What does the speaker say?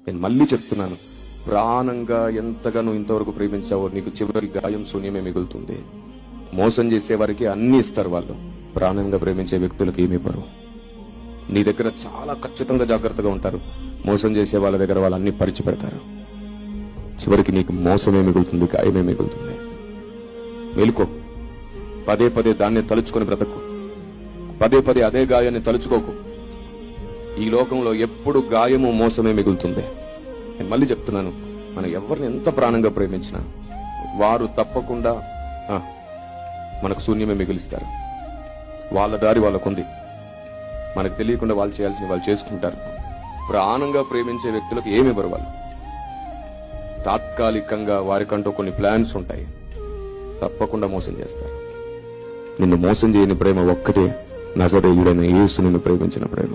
నేను మళ్ళీ చెప్తున్నాను, ప్రాణంగా ఎంతగా నువ్వు ఇంతవరకు ప్రేమించావో నీకు చివరి గాయం శూన్యమే మిగులుతుంది. మోసం చేసే వారికి అన్ని ఇస్తారు వాళ్ళు, ప్రాణంగా ప్రేమించే వ్యక్తులకు ఏమి ఇవ్వరు. నీ దగ్గర చాలా ఖచ్చితంగా జాగ్రత్తగా ఉంటారు, మోసం చేసే వాళ్ళ దగ్గర వాళ్ళు అన్ని పరిచి పెడతారు. చివరికి నీకు మోసమే మిగులుతుంది, గాయమే మిగులుతుంది. మేలుకో, పదే పదే దాన్ని తలుచుకొని బ్రతకు, పదే పదే అదే గాయాన్ని తలుచుకోకు. ఈ లోకంలో ఎప్పుడు గాయము మోసమే మిగులుతుంది. నేను మళ్ళీ చెప్తున్నాను, మనం ఎవరిని ఎంత ప్రాణంగా ప్రేమించినా వారు తప్పకుండా మనకు శూన్యమే మిగిలిస్తారు. వాళ్ళ దారి వాళ్ళకుంది, మనకు తెలియకుండా వాళ్ళు చేయాల్సిన వాళ్ళు చేసుకుంటారు. ప్రాణంగా ప్రేమించే వ్యక్తులకు ఏమి ఇవ్వరు వాళ్ళు. తాత్కాలికంగా వారికంటూ కొన్ని ప్లాన్స్ ఉంటాయి, తప్పకుండా మోసం చేస్తారు. నిన్ను మోసం చేయని ప్రేమ ఒక్కటే, నజరేయుడైన యేసు నిన్ను ప్రేమించిన ప్రేమ.